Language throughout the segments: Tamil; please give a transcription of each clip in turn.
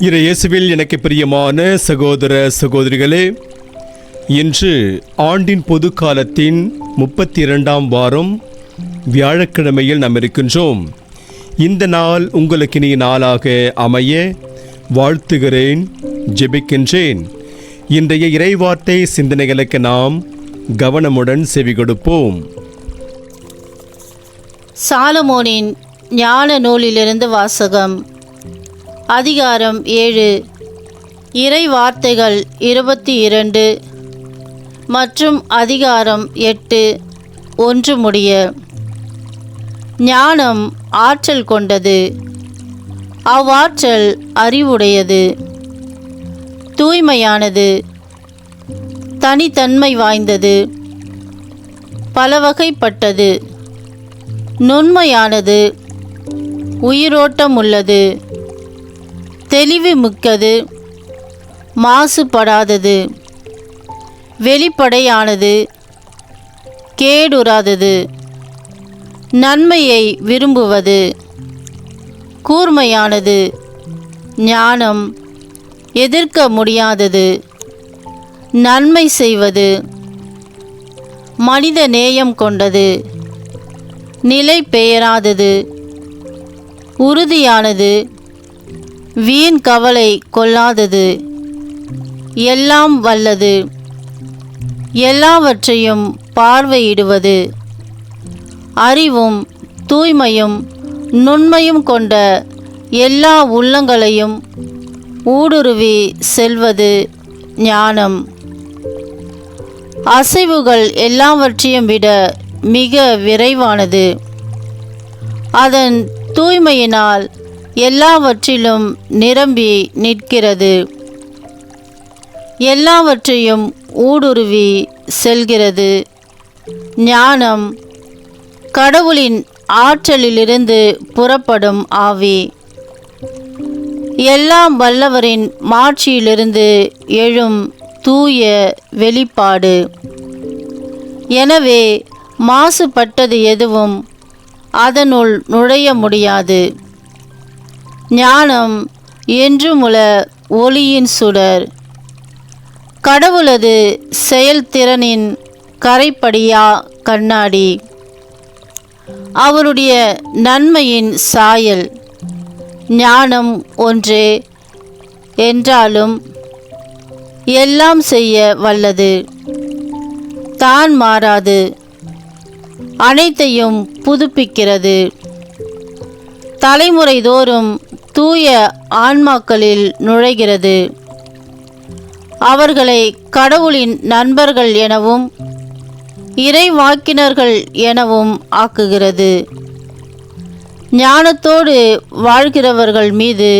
இயேசுவில் எனக்கு பிரியமான சகோதர சகோதரிகளே, இன்று ஆண்டின் பொது காலத்தின் 32ஆம் வாரம் வியாழக்கிழமையில் நாம் இருக்கின்றோம். இந்த நாள் உங்களுக்கு இனிய நாளாக அமைய வாழ்த்துகிறேன், ஜெபிக்கின்றேன். இன்றைய இறைவார்த்தை சிந்தனைகளுக்கு நாம் கவனமுடன் செவி கொடுப்போம். சாலமோனின் ஞான நூலிலிருந்து வாசகம். அதிகாரம் 7, இறை வார்த்தைகள் 22 மற்றும் அதிகாரம் 8 1 முடிய. ஞானம் ஆற்றல் கொண்டது, அவ்வாற்றல் அறிவுடையது, தூய்மையானது, தனித்தன்மை வாய்ந்தது, பலவகைப்பட்டது, நுண்மையானது, உயிரோட்டம் உள்ளது, தெளிவு மிக்கது, மாசுபடாதது, வெளிப்படையானது, கேடுறாதது, நன்மையை விரும்புவது, கூர்மையானது, ஞானம், எதிர்க்க முடியாதது, நன்மை செய்வது, மனித நேயம் கொண்டது, நிலை பெயராதது, உறுதியானது, வீண் கவலை கொள்ளாதது, எல்லாம் வல்லது, எல்லாவற்றையும் பார்வையிடுவது, அறிவும் தூய்மையும் நுண்மையும் கொண்ட எல்லா உள்ளங்களையும் ஊடுருவி செல்வது ஞானம். அசைவுகள் எல்லாவற்றையும் விட மிக விரைவானது, அதன் தூய்மையினால் எல்லாவற்றிலும் நிரம்பி நிற்கிறது, எல்லாவற்றையும் ஊடுருவி செல்கிறது. ஞானம் கடவுளின் ஆற்றலிலிருந்து புறப்படும் ஆவி, எல்லாம் வல்லவரின் மாட்சியிலிருந்து எழும் தூய வெளிப்பாடு. எனவே மாசுபட்டது எதுவும் அதனுள் நுழைய முடியாது. ஞானம் என்றுமுள்ள ஒளியின் சுடர், கடவுளது செயல்திறனின் கரைப்படியா கண்ணாடி, அவருடைய நன்மையின் சாயல். ஞானம் ஒன்றே என்றாலும் எல்லாம் செய்ய வல்லது, தான் மாறாது, அனைத்தையும் புதுப்பிக்கிறது. தலைமுறை தோறும் தூய ஆன்மாக்களில் நுழைகிறது, அவர்களை கடவுளின் நண்பர்கள் எனவும் இறைவாக்கினர்கள் எனவும் ஆக்குகிறது. ஞானத்தோடு வாழ்கிறவர்கள் மீது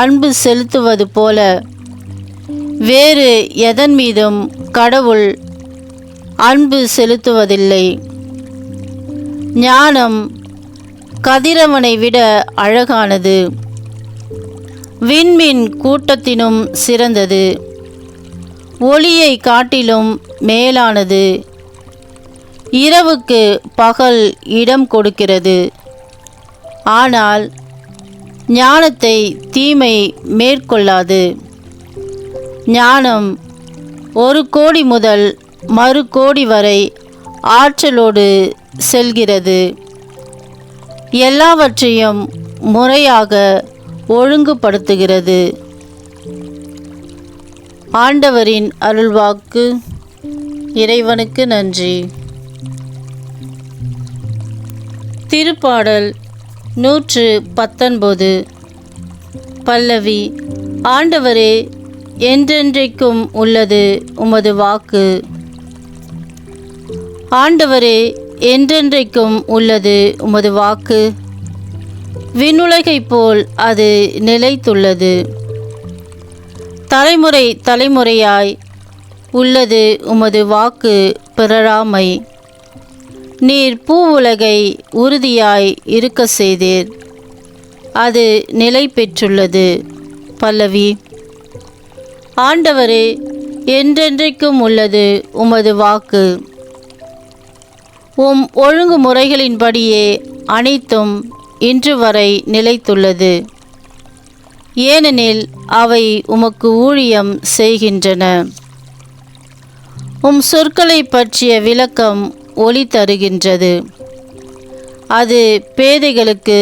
அன்பு செலுத்துவது போல வேறு எதன் மீதும் கடவுள் அன்பு செலுத்துவதில்லை. ஞானம் கதிரவனை விட அழகானது, விண்மீன் கூட்டத்தினும் சிறந்தது, ஒளியை காட்டிலும் மேலானது, இரவுக்கு பகல் இடம் கொடுக்கிறது. ஆனால் ஞானத்தை தீமை மேற்கொள்ளாது. ஞானம் 1 கோடி முதல் மறு கோடி வரை ஆற்றலோடு செல்கிறது, எல்லாவற்றையும் முறையாக ஒழுங்குபடுத்துகிறது. ஆண்டவரின் அருள்வாக்கு. இறைவனுக்கு நன்றி. திருப்பாடல் 119. பல்லவி. ஆண்டவரே, என்றென்றைக்கும் உள்ளது உமது வாக்கு. ஆண்டவரே, என்றென்றைக்கும் உள்ளது உமது வாக்கு, விண்ணுலகைப் போல் அது நிலைத்துள்ளது. தலைமுறை தலைமுறையாய் உள்ளது உமது வாக்கு பிறழாமை. நீர் பூவுலகை உறுதியாய் இருக்க செய்தீர், அது நிலை பெற்றுள்ளது. பல்லவி. ஆண்டவரே, என்றென்றைக்கும் உள்ளது உமது வாக்கு. உம் ஒழுங்குமுறைகளின்படியே அனைத்தும் இன்று வரை நிலைத்துள்ளது. ஏனெனில் அவை உமக்கு ஊழியம் செய்கின்றன. உம் சொற்களை பற்றிய விளக்கம் ஒளி தருகின்றது. அது பேதைகளுக்கு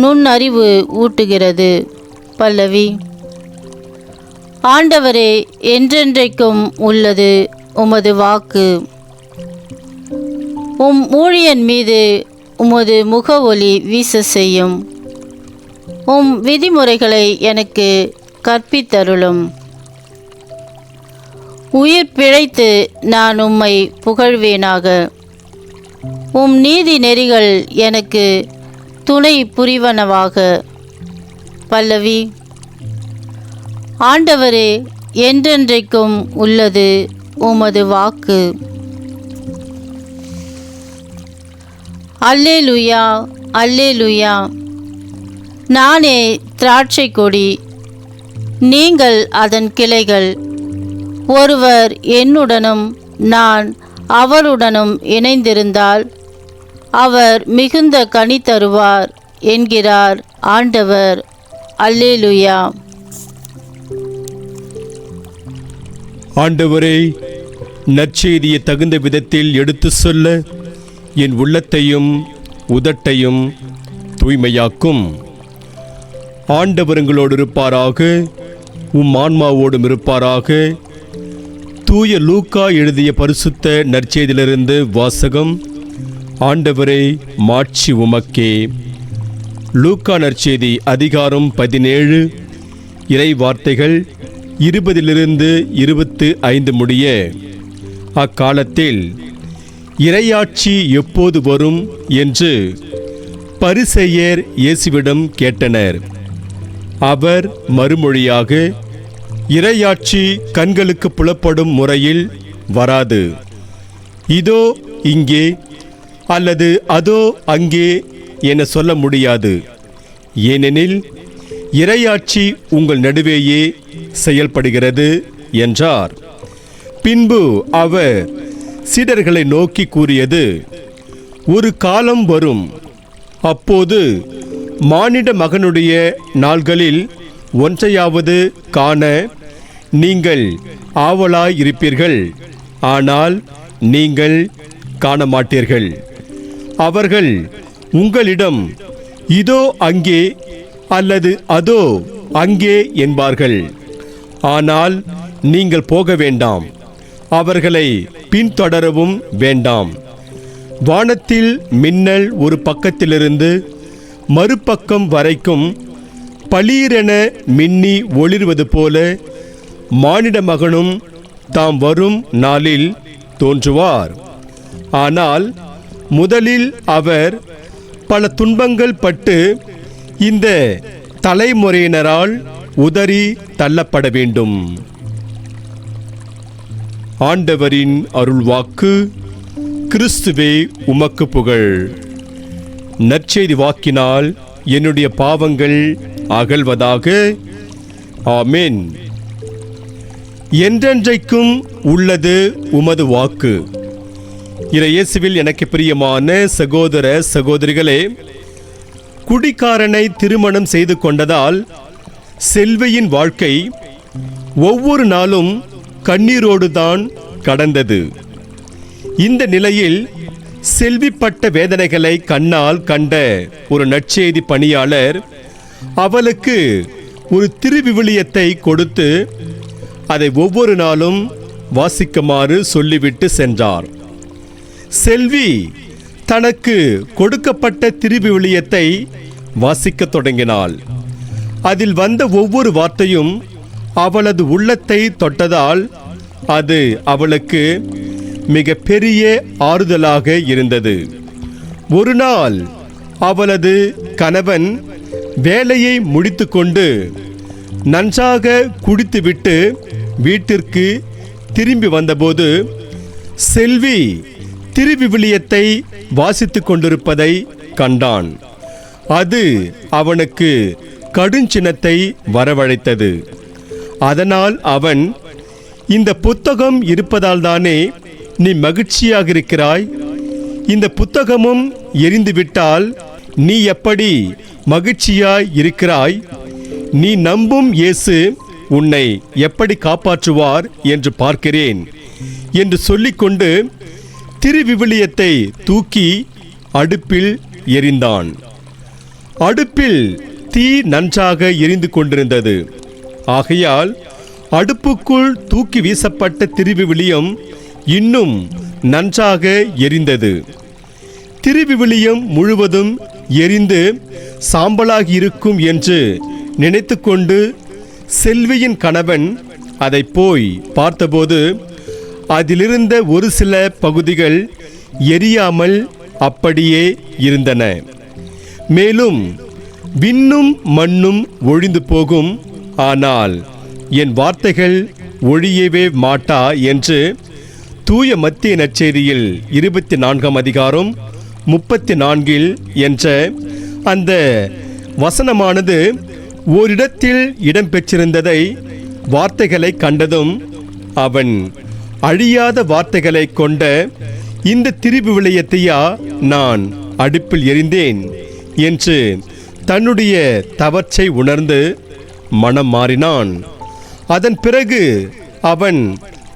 நுண்ணறிவு ஊட்டுகிறது. பல்லவி. ஆண்டவரே, என்றென்றைக்கும் உள்ளது உமது வாக்கு. உம் ஊழியன் மீது உமது முக ஒளி வீச செய்யும். உம் விதிமுறைகளை எனக்கு கற்பித்தருளும். உயிர் பிழைத்து நான் உம்மை புகழ்வேனாக. உம் நீதி நெறிகள் எனக்கு துணை புரிவனவாக. பல்லவி. ஆண்டவரே, என்றென்றைக்கும் உள்ளது உமது வாக்கு. அல்லேலூயா, அல்லேலூயா. நானே திராட்சை கொடி, நீங்கள் அதன் கிளைகள். ஒருவர் என்னுடனும் நான் அவருடனும் இணைந்திருந்தால் அவர் மிகுந்த கனி தருவார் என்கிறார் ஆண்டவர். அல்லேலூயா. ஆண்டவரே, நற்செய்தியை தகுந்த விதத்தில் எடுத்து சொல்ல என் உள்ளத்தையும் உதட்டையும் தூய்மையாக்கும். ஆண்டவர் உங்களோடு இருப்பாராக, உம் ஆன்மாவோடும் இருப்பாராக. தூய லூக்கா எழுதிய பரிசுத்த நற்செய்தியிலிருந்து வாசகம். ஆண்டவரே, மாட்சி உமக்கே. லூக்கா நற்செய்தி அதிகாரம் 17, இறை வார்த்தைகள் 20 25 முடிய. அக்காலத்தில் இறையாட்சி எப்போது வரும் என்று பரிசேயர் இயேசுவிடம் கேட்டனர். அவர் மறுமொழியாக, இறையாட்சி கண்களுக்கு புலப்படும் முறையில் வராது. இதோ இங்கே அல்லது அதோ அங்கே என சொல்ல முடியாது. ஏனெனில் இறையாட்சி உங்கள் நடுவேயே செயல்படுகிறது என்றார். பின்பு அவர் சீடர்களை நோக்கி கூறியது, ஒரு காலம் வரும், அப்போது மானிட மகனுடைய நாள்களில் ஒன்றையாவது காண நீங்கள் ஆவலாயிருப்பீர்கள், ஆனால் நீங்கள் காண மாட்டீர்கள். அவர்கள் உங்களிடம் இதோ அங்கே அல்லது அதோ அங்கே என்பார்கள். ஆனால் நீங்கள் போக வேண்டாம், அவர்களை பின்தொடரவும் வேண்டாம். வானத்தில் மின்னல் ஒரு பக்கத்திலிருந்து மறுபக்கம் வரைக்கும் பளீரென மின்னி ஒளிர்வது போல மானிட மகனும் தாம் வரும் நாளில் தோன்றுவார். ஆனால் முதலில் அவர் பல துன்பங்கள் பட்டு இந்த தலைமுறையினரால் உதறி தள்ளப்பட வேண்டும். ஆண்டவரின் அருள்வாக்கு. கிறிஸ்துவே, உமக்கு புகழ். நற்செய்தி வாக்கினால் என்னுடைய பாவங்கள் அகல்வதாக. ஆமென். என்றென்றைக்கும் உள்ளது உமது வாக்கு. இயேசுவில் எனக்கு பிரியமான சகோதர சகோதரிகளே, குடிகாரனை திருமணம் செய்து கொண்டதால் செல்வியின் வாழ்க்கை ஒவ்வொரு நாளும் கண்ணீரோடுதான் கடந்தது. இந்த நிலையில் செல்விப்பட்ட வேதனைகளை கண்ணால் கண்ட ஒரு நற்செய்தி பணியாளர் அவளுக்கு ஒரு திருவிவிலியத்தை கொடுத்து அதை ஒவ்வொரு நாளும் வாசிக்குமாறு சொல்லிவிட்டு சென்றார். செல்வி தனக்கு கொடுக்கப்பட்ட திருவிவிலியத்தை வாசிக்கத் தொடங்கினாள். அதில் வந்த ஒவ்வொரு வார்த்தையும் அவளது உள்ளத்தை தொட்டதால் அது அவளுக்கு மிக பெரிய ஆறுதலாக இருந்தது. ஒரு நாள் அவளது கணவன் வேலையை முடித்துக்கொண்டு நன்றாக குடித்துவிட்டு வீட்டிற்கு திரும்பி வந்தபோது செல்வி திருவிவிலியத்தை வாசித்து கொண்டிருப்பதை கண்டான். அது அவனுக்கு கடுஞ்சினத்தை வரவழைத்தது. அதனால் அவன், இந்த புத்தகம் இருப்பதால் தானே நீ மகிழ்ச்சியாக இருக்கிறாய்? இந்த புத்தகமும் எரிந்துவிட்டால் நீ எப்படி மகிழ்ச்சியாய் இருக்கிறாய் நீ நம்பும் இயேசு உன்னை எப்படி காப்பாற்றுவார் என்று பார்க்கிறேன் என்று சொல்லிக்கொண்டு திருவிவிலியத்தை தூக்கி அடுப்பில் எறிந்தான். அடுப்பில் தீ நன்றாக எரிந்து கொண்டிருந்தது. ஆகையால் அடுப்புக்குள் தூக்கி வீசப்பட்ட திருவிவிலியம் இன்னும் நன்றாக எரிந்தது. திருவிவிலியம் முழுவதும் எரிந்து சாம்பலாகி இருக்கும் என்று நினைத்து கொண்டு செல்வியின் கணவன் அதை போய் பார்த்தபோது அதிலிருந்த ஒரு சில பகுதிகள் எரியாமல் அப்படியே இருந்தன. மேலும் விண்ணும் மண்ணும் ஒழிந்து போகும், ஆனால் என் வார்த்தைகள் ஒழியவே மாட்டா என்று தூய மத்திய நற்செய்தியில் 24ஆம் அதிகாரம் 34 என்ற அந்த வசனமானது ஓரிடத்தில் இடம்பெற்றிருந்ததை வார்த்தைகளை கண்டதும் அவன் அழியாத வார்த்தைகளை கொண்ட இந்த திருவிவிலியத்தையா நான் அடுப்பில் எறிந்தேன் என்று தன்னுடைய தவற்றை உணர்ந்து மனம் மாறினான். அதன் பிறகு அவன்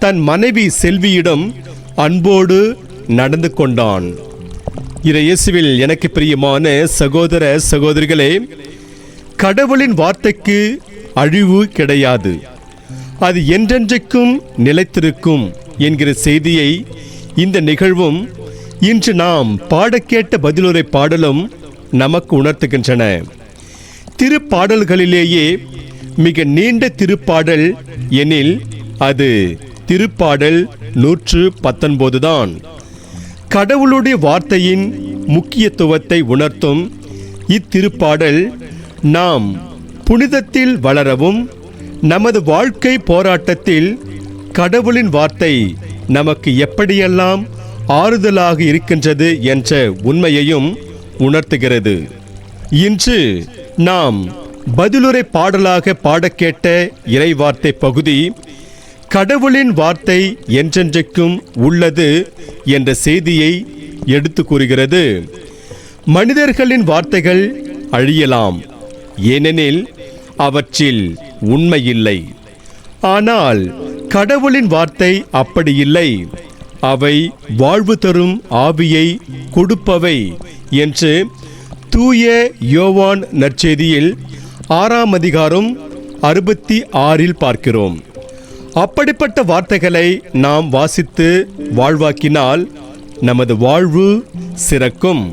தன் மனைவி செல்வியிடம் அன்போடு நடந்து கொண்டான். இயேசுவில் எனக்கு பிரியமான சகோதர சகோதரிகளே, கடவுளின் வார்த்தைக்கு அழிவு கிடையாது, அது என்றென்றைக்கும் நிலைத்திருக்கும் என்கிற செய்தியை இந்த நிகழ்வும் இன்று நாம் பாடக்கேட்ட பதிலுரை பாடலும் நமக்கு உணர்த்துகின்றன. திருப்பாடல்களிலேயே மிக நீண்ட திருப்பாடல் எனில் அது திருப்பாடல் 119 தான். கடவுளுடைய வார்த்தையின் முக்கியத்துவத்தை உணர்த்தும் இத்திருப்பாடல் நாம் புனிதத்தில் வளரவும் நமது வாழ்க்கை போராட்டத்தில் கடவுளின் வார்த்தை நமக்கு எப்படியெல்லாம் ஆறுதலாக இருக்கின்றது என்ற உண்மையையும் உணர்த்துகிறது. இன்று நாம் பதிலுரை பாடலாக பாடக்கேட்ட இறைவார்த்தை பகுதி கடவுளின் வார்த்தை என்றென்றைக்கும் உள்ளது என்ற செய்தியை எடுத்து கூறுகிறது. மனிதர்களின் வார்த்தைகள் அழியலாம், ஏனெனில் அவற்றில் உண்மையில்லை. ஆனால் கடவுளின் வார்த்தை அப்படி இல்லை, அவை வாழ்வு தரும் ஆவியை கொடுப்பவை என்று தூய யோவான் நற்செய்தியில் 6ஆம் அதிகாரம் 66 பார்க்கிறோம். அப்படிப்பட்ட வார்த்தைகளை நாம் வாசித்து வாழ்வாக்கினால் நமது வாழ்வு சிறக்கும்.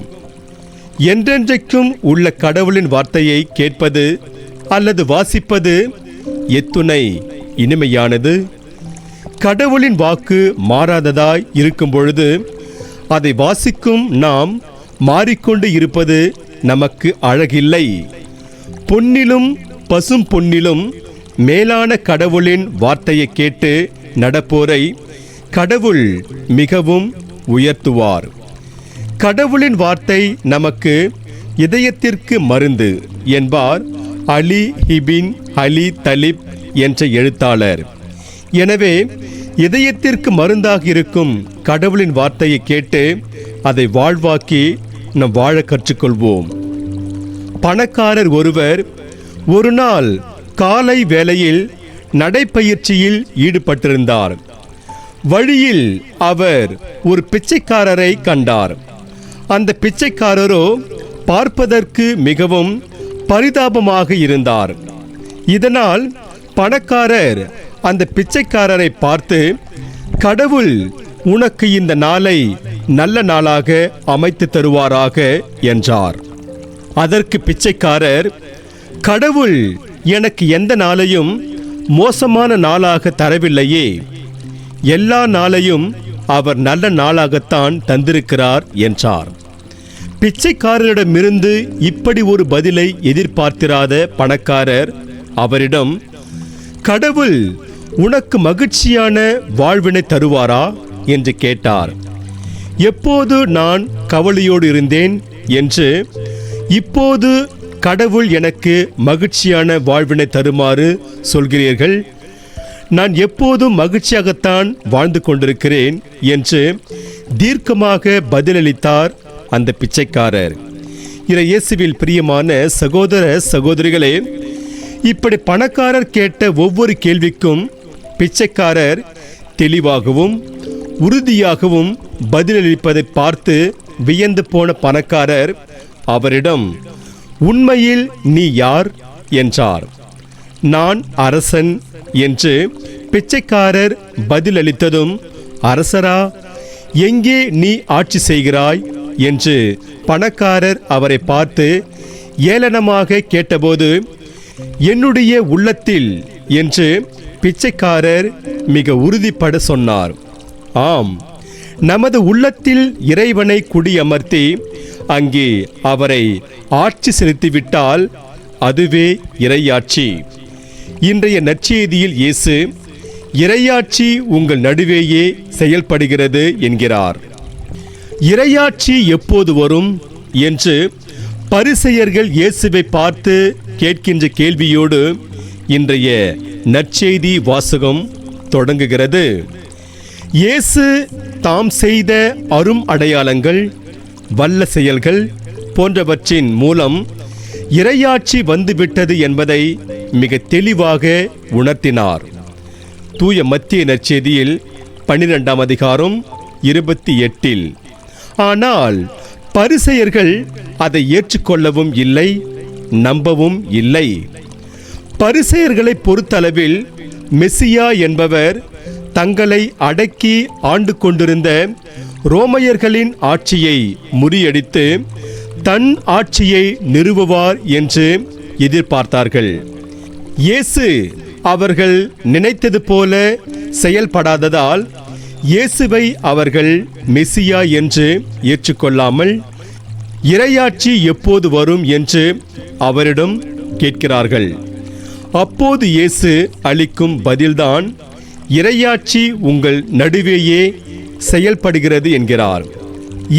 என்றென்றைக்கும் உள்ள கடவுளின் வார்த்தையை கேட்பது அல்லது வாசிப்பது எத்துணை இனிமையானது. கடவுளின் வாக்கு மாறாததாய் இருக்கும் பொழுது அதை வாசிக்கும் நாம் மாறிக்கொண்டு இருப்பது நமக்கு அழகில்லை. பொன்னிலும் பசும் பொன்னிலும் மேலான கடவுளின் வார்த்தையை கேட்டு நடப்போரை கடவுள் மிகவும் உயர்த்துவார். கடவுளின் வார்த்தை நமக்கு இதயத்திற்கு மருந்து என்பார் அலி இபின் அலி தலிப் என்ற எழுத்தாளர். எனவே இதயத்திற்கு மருந்தாக இருக்கும் கடவுளின் வார்த்தையை கேட்டு அதை வாழ்வாக்கி நாம் வாழ கற்றுக்கொள்வோம். பணக்காரர் ஒருவர் ஒரு நாள் காலை வேளையில் நடைப்பயிற்சியில் ஈடுபட்டிருந்தார். வழியில் அவர் ஒரு பிச்சைக்காரரை கண்டார். அந்த பிச்சைக்காரரோ பார்ப்பதற்கு மிகவும் பரிதாபமாக இருந்தார். இதனால் பணக்காரர் அந்த பிச்சைக்காரரை பார்த்து, கடவுள் உனக்கு இந்த நாளை நல்ல நாளாக அமைத்து தருவாராக என்றார். அதற்கு பிச்சைக்காரர், கடவுள் எனக்கு எந்த நாளையும் மோசமான நாளாக தரவில்லையே, எல்லா நாளையும் அவர் நல்ல நாளாகத்தான் தந்திருக்கிறார் என்றார். பிச்சைக்காரரிடமிருந்து இப்படி ஒரு பதிலை எதிர்பார்த்திராத பணக்காரர் அவரிடம், கடவுள் உனக்கு மகிழ்ச்சியான வாழ்வினை தருவாரா என்று கேட்டார். எப்போது நான் கவலையோடு இருந்தேன் என்று இப்போது கடவுள் எனக்கு மகிழ்ச்சியான வாழ்வினை தருமாறு சொல்கிறீர்கள்? நான் எப்போதும் மகிழ்ச்சியாகத்தான் வாழ்ந்து கொண்டிருக்கிறேன் என்று தீர்க்கமாக பதிலளித்தார் அந்த பிச்சைக்காரர். இயேசுவில் பிரியமான சகோதர சகோதரிகளே, இப்படி பணக்காரர் கேட்ட ஒவ்வொரு கேள்விக்கும் பிச்சைக்காரர் தெளிவாகவும் உறுதியாகவும் பதிலளிப்பதை பார்த்து வியந்து போன பணக்காரர் அவரிடம், உண்மையில் நீ யார் என்றார். நான் அரசன் என்று பிச்சைக்காரர் பதிலளித்ததும், அரசரா, எங்கே நீ ஆட்சி செய்கிறாய் என்று பணக்காரர் அவரை பார்த்து ஏளனமாக கேட்டபோது, என்னுடைய உள்ளத்தில் என்று பிச்சைக்காரர் மிக உறுதிப்பட சொன்னார். ஆம், நமது உள்ளத்தில் இறைவனை குடியமர்த்தி அங்கே அவரை ஆட்சி செலுத்திவிட்டால் அதுவே இறையாட்சி. இன்றைய நற்செய்தியில் இயேசு இறையாட்சி உங்கள் நடுவேயே செயல்படுகிறது என்கிறார். இறையாட்சி எப்போது வரும் என்று பரிசேயர்கள் இயேசுவை பார்த்து கேட்கின்ற கேள்வியோடு இன்றைய நற்செய்தி வாசகம் தொடங்குகிறது. இயேசு தாம் செய்த அரும் அடையாளங்கள், வல்ல செயல்கள் போன்றவற்றின் மூலம் இறையாட்சி வந்துவிட்டது என்பதை மிக தெளிவாக உணர்த்தினார். தூய மத்திய நற்செய்தியில் 12ஆம் அதிகாரம் 28. ஆனால் பரிசேயர்கள் அதை ஏற்றுக்கொள்ளவும் இல்லை, நம்பவும் இல்லை. பரிசேயர்களை பொறுத்தளவில் மெசியா என்பவர் தங்களை அடக்கி ஆண்டு கொண்டிருந்த ரோமையர்களின் ஆட்சியை முறியடித்து தன் ஆட்சியை நிறுவுவார் என்று எதிர்பார்த்தார்கள். இயேசு அவர்கள் நினைத்தது போல செயல்படாததால் இயேசுவை அவர்கள் மெசியா என்று ஏற்றுக்கொள்ளாமல் இறையாட்சி எப்போது வரும் என்று அவரிடம் கேட்கிறார்கள். அப்போது இயேசு அளிக்கும் பதில்தான், இறையாட்சி உங்கள் நடுவேயே செயல்படுகிறது என்கிறார்.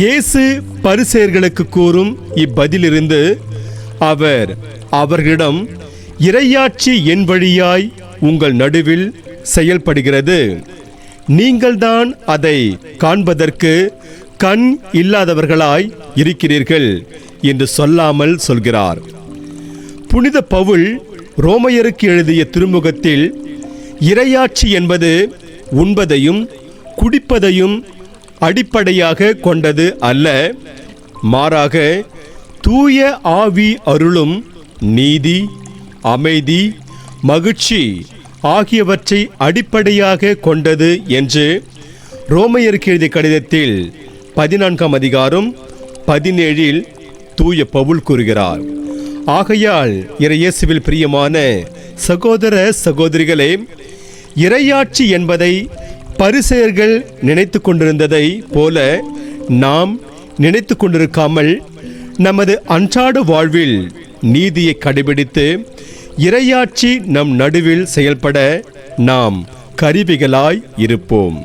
இயேசு பரிசேயர்களுக்கு கூறும் இப்பதிலிருந்து அவர் அவர்களிடம், இறையாட்சி என் வழியாய் உங்கள் நடுவில் செயல்படுகிறது, நீங்கள்தான் அதை காண்பதற்கு கண் இல்லாதவர்களாய் இருக்கிறீர்கள் என்று சொல்லாமல் சொல்கிறார். புனித பவுல் ரோமையருக்கு எழுதிய திருமுகத்தில், இறையாட்சி என்பது உண்பதையும் குடிப்பதையும் அடிப்படையாக கொண்டது அல்ல, மாறாக தூய ஆவி அருளும் நீதி, அமைதி, மகிழ்ச்சி ஆகியவற்றை அடிப்படையாக கொண்டது என்று ரோமையருக்கு எழுதிய கடிதத்தில் 14ஆம் அதிகாரம் 17 தூய பவுல் கூறுகிறார். ஆகையால் இறையேசுவில் பிரியமான சகோதர சகோதரிகளே, இறையாட்சி என்பதை பரிசேயர்கள் நினைத்து கொண்டிருந்ததை போல நாம் நினைத்து கொண்டிருக்காமல் நமது அன்றாட வாழ்வில் நீதியை கடைபிடித்து இறையாட்சி நம் நடுவில் செயல்பட நாம் கருவிகளாய் இருப்போம்.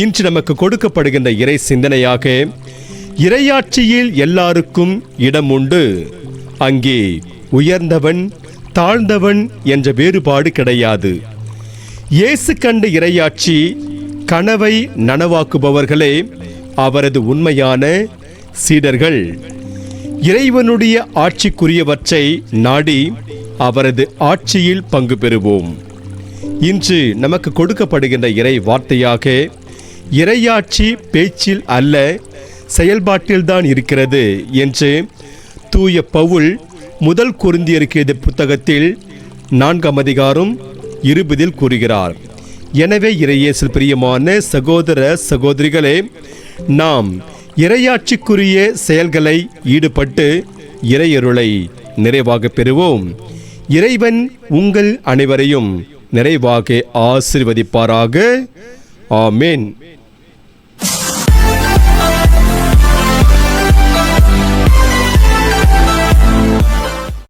இன்று நமக்கு கொடுக்கப்படுகின்ற இறை சிந்தனையாக, இறையாட்சியில் எல்லாருக்கும் இடம் உண்டு, அங்கே உயர்ந்தவன் தாழ்ந்தவன் என்ற வேறுபாடு கிடையாது. இயேசு கண்ட இறையாட்சி கனவை நனவாக்குபவர்களே அவரது உண்மையான சீடர்கள். இறைவனுடைய ஆட்சிக்குரியவற்றை நாடி அவரது ஆட்சியில் பங்கு பெறுவோம். இன்று நமக்கு கொடுக்கப்படுகின்ற இறை வார்த்தையாக, இறையாட்சி பேச்சில் அல்ல செயல்பாட்டில்தான் இருக்கிறது என்று தூய பவுல் முதல் கொரிந்தியருக்கு எழுதிய புத்தகத்தில் 4ஆம் அதிகாரம் 20 கூறுகிறார். எனவே இறையேசுவில் பிரியமான சகோதர சகோதரிகளே, நாம் இறையாட்சிக்குரிய செயல்களை ஈடுபட்டு இறையருளை நிறைவாக பெறுவோம். இறைவன் உங்கள் அனைவரையும் நிறைவாக ஆசீர்வதிப்பாராக. ஆமென்.